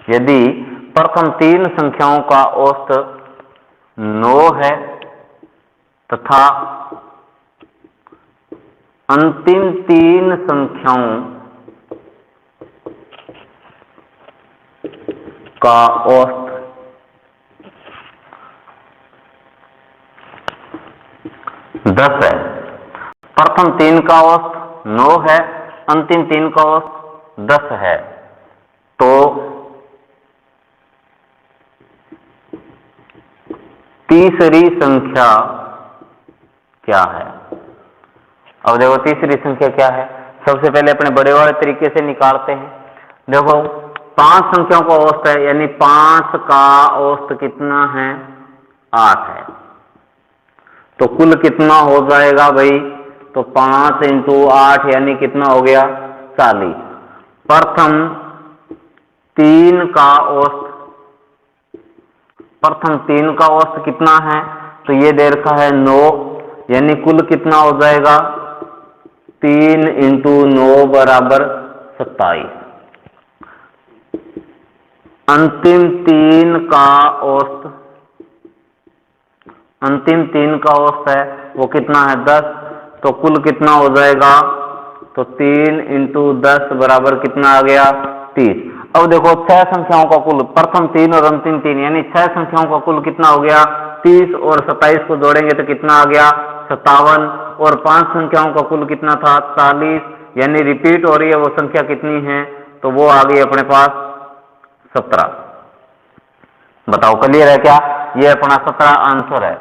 यदि प्रथम 3 संख्याओं का औसत 9 है तथा अंतिम 3 संख्याओं का औसत 10 है। प्रथम 3 का औसत 9 है, अंतिम 3 का औसत 10 है, तो तीसरी संख्या क्या है। अब देखो तीसरी संख्या क्या है, सबसे पहले अपने बड़े वाले तरीके से निकालते हैं। देखो 5 संख्याओं का औसत है, यानी 5 का औसत कितना है, 8 है, तो कुल कितना हो जाएगा भाई, तो 5 × 8 यानी कितना हो गया, 40। प्रथम 3 का औसत, प्रथम 3 का औसत कितना है, तो ये दे रखा है 9, यानी कुल कितना हो जाएगा, 3 × 9 बराबर 27। अंतिम 3 का औसत, अंतिम 3 का औसत है वो कितना है, 10, तो कुल कितना हो जाएगा, तो 3 × 10 बराबर कितना आ गया, 30। अब देखो 6 संख्याओं का कुल, प्रथम 3 और अंतिम 3 यानी 6 संख्याओं का कुल कितना हो गया, 30, और 27 को जोड़ेंगे तो कितना आ गया, 57, और 5 संख्याओं का कुल कितना था, 40, यानी रिपीट हो रही है वो संख्या कितनी है, तो वो आ गई अपने पास 17। बताओ क्लियर है क्या, ये अपना 17 आंसर है,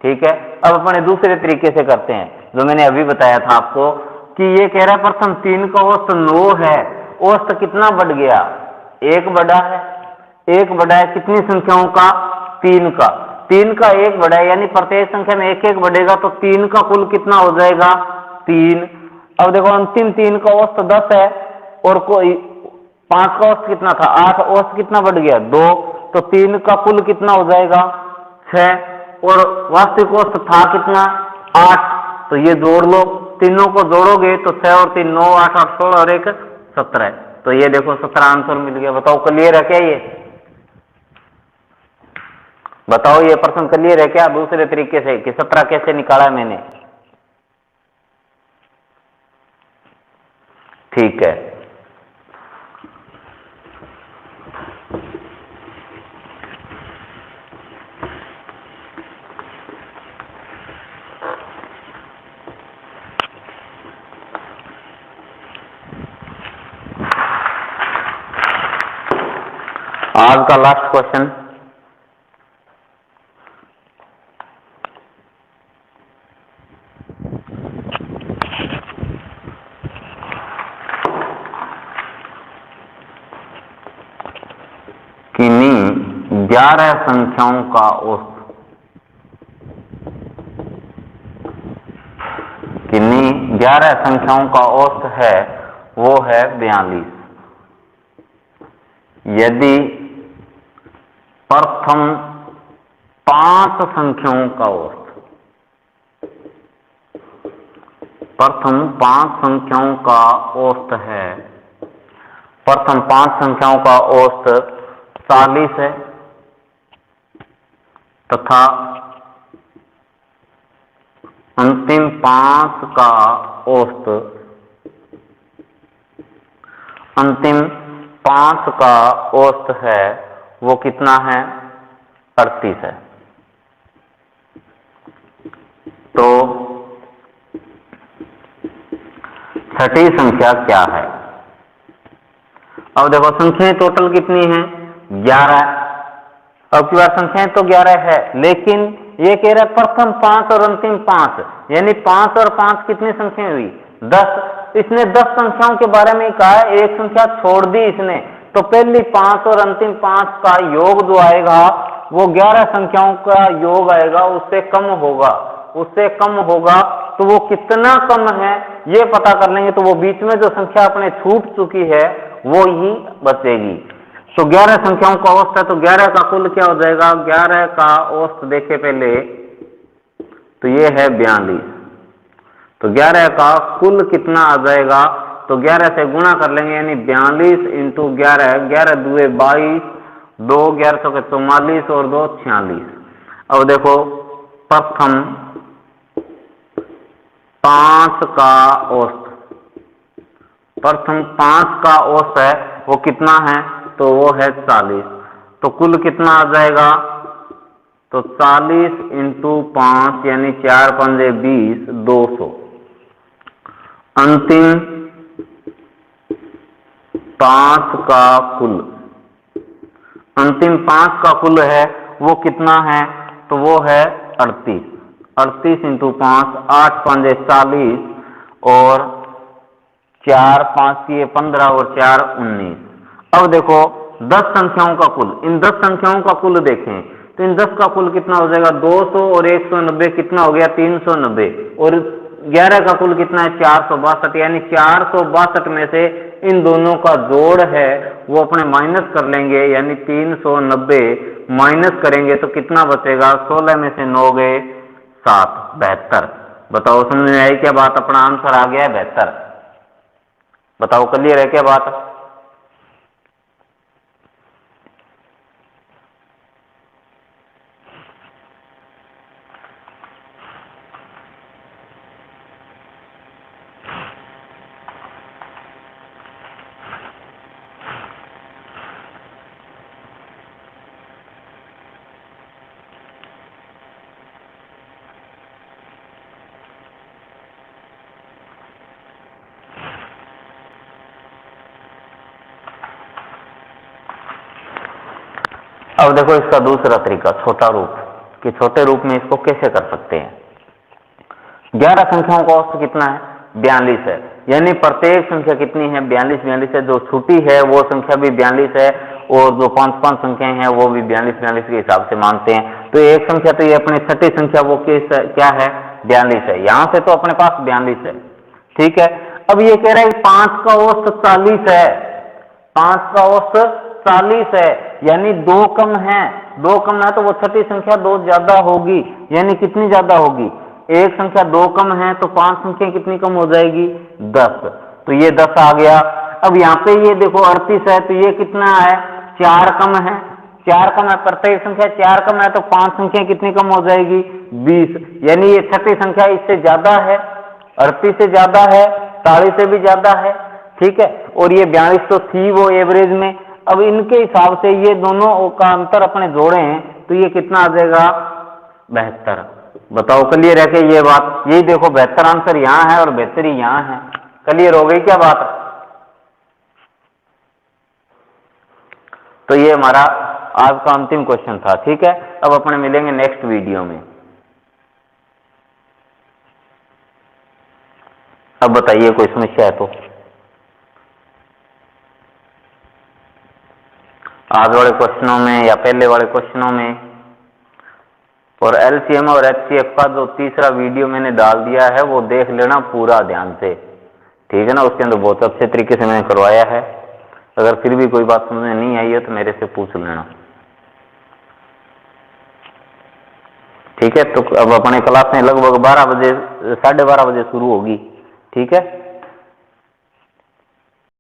ठीक है। अब अपने दूसरे तरीके से करते हैं, जो मैंने अभी बताया था आपको कि ये कह रहा है प्रथम 3 का औसत 9 है, औसत कितना बढ़ गया, 1 बढ़ा है, 1 बढ़ा है कितनी संख्याओं का, 3 का, 3 का 1 बढ़ा है, यानी प्रत्येक संख्या में 1 बढ़ेगा, तो 3 का कुल कितना हो जाएगा, 3। अब देखो अंतिम 3 का औसत 10 है, और कोई 5 का औसत कितना था, 8, औसत कितना बढ़ गया, 2, तो 3 का कुल कितना हो जाएगा, 6, और वास्तविक औसत था कितना, 8, तो ये जोड़ लो, तीनों को जोड़ोगे तो 6 और 3 9, 8 8 16 और 1 17, तो ये देखो 17 आंसर मिल गया। बताओ क्लियर है क्या, ये बताओ ये प्रश्न क्लियर है क्या, दूसरे तरीके से कि 17 कैसे निकाला मैंने, ठीक है। आज का लास्ट क्वेश्चन, किन्हीं 11 संख्याओं का औसत, किन्हीं 11 संख्याओं का औसत है वो है 42। यदि प्रथम 5 संख्याओं का औसत, प्रथम 5 संख्याओं का औसत है, प्रथम 5 संख्याओं का औसत 40 है तथा अंतिम 5 का औसत, अंतिम 5 का औसत है वो कितना है? 38 है। तो छठी संख्या क्या है? अब देखो संख्याएं टोटल कितनी हैं? 11। अब की बार संख्याएं तो 11 है, लेकिन ये कह रहा है प्रथम 5 और अंतिम 5, यानी 5 और 5 कितनी संख्या हुई? 10। इसने 10 संख्याओं के बारे में कहा है, एक संख्या छोड़ दी इसने, तो पहली 5 और अंतिम 5 का योग जो आएगा वो 11 संख्याओं का योग आएगा, उससे कम होगा, उससे कम होगा। तो वो कितना कम है ये पता कर लेंगे, तो वो बीच में जो संख्या अपने छूट चुकी है वो ही बचेगी। तो 11 संख्याओं का औसत है, तो 11 का कुल क्या हो जाएगा? 11 का औसत देखे पहले, तो ये है 42। तो 11 का कुल कितना आ जाएगा? तो 11 से गुणा कर लेंगे, यानी 42 इंटू 11, 11 दुए 22, 2 11 के 44 और 2 46। अब देखो प्रथम 5 का औसत, प्रथम 5 का औसत है वो कितना है? तो वो है 40। तो कुल कितना आ जाएगा? तो 40 इंटू 5 यानी 4 पंजे 20, 200। अंतिम 5 का कुल, अंतिम 5 का कुल है वो कितना है? तो वो है 38। 38 इंटू 5, 8 पंजे 40 और 4 5 ये 15 और 4 19। अब देखो 10 संख्याओं का कुल, इन 10 संख्याओं का कुल देखें तो इन 10 का कुल कितना हो जाएगा? 200 और 190 कितना हो गया? 390। और 11 का कुल कितना है? 462, यानी 462 में से इन दोनों का जोड़ है वो अपने माइनस कर लेंगे, यानी 390 माइनस करेंगे तो कितना बचेगा? 16 में से 9 गए 7, 72। बताओ समझ में आई क्या बात? अपना आंसर आ गया है 72। बताओ क्लियर है क्या बात? अब देखो इसका दूसरा तरीका, छोटा रूप, कि छोटे रूप में इसको कैसे कर सकते हैं। 11 संख्याओं का औसत कितना है? 42 है, यानी प्रत्येक संख्या कितनी है? 42 42 है। जो छूटी है वो संख्या भी 42 है, और जो 5 संख्याएं हैं वो भी 42 42 के हिसाब से मानते हैं। तो एक संख्या तो ये अपनी छठी संख्या वो क्या है? 42 है। यहां से तो अपने पास 42 है, ठीक है। अब ये कह रहा है 5 का औसत 40 है, 5 का औसत 40 है, यानी 2 कम है, 2 कम है तो वो छठी संख्या 2 ज्यादा होगी, यानी कितनी ज्यादा होगी? एक संख्या 2 कम है तो 5 संख्या कितनी कम हो जाएगी? 10। तो ये 10 आ गया। अब यहाँ पे ये देखो 38 है, तो ये कितना है? 4 कम है, 4 कम है, प्रत्येक संख्या 4 कम है तो 5 संख्या कितनी कम हो जाएगी? 20, यानी ये छठी संख्या इससे ज्यादा है, 38 से ज्यादा है, 40 से भी ज्यादा है, ठीक है। और ये 42 तो थी वो एवरेज में। अब इनके हिसाब से ये दोनों का अंतर अपने जोड़े हैं तो ये कितना आ जाएगा? 72। बताओ क्लियर है कि ये बात? यही देखो 72 आंसर यहाँ है और 72 यहाँ है। क्लियर हो गई क्या बात? तो ये हमारा आज का अंतिम क्वेश्चन था, ठीक है। अब अपने मिलेंगे नेक्स्ट वीडियो में। अब बताइए कोई समस्या है तो। आज वाले क्वेश्चनों में या पहले वाले क्वेश्चनों में, और एलसीएम और एचसीएफ का जो तीसरा वीडियो मैंने डाल दिया है वो देख लेना पूरा ध्यान से, ठीक है ना। उसके अंदर बहुत अच्छे तरीके से मैंने करवाया है। अगर फिर भी कोई बात समझ में नहीं आई है तो मेरे से पूछ लेना, ठीक है। तो अब अपने क्लास में लगभग 12 बजे 12:30 बजे शुरू होगी, ठीक है।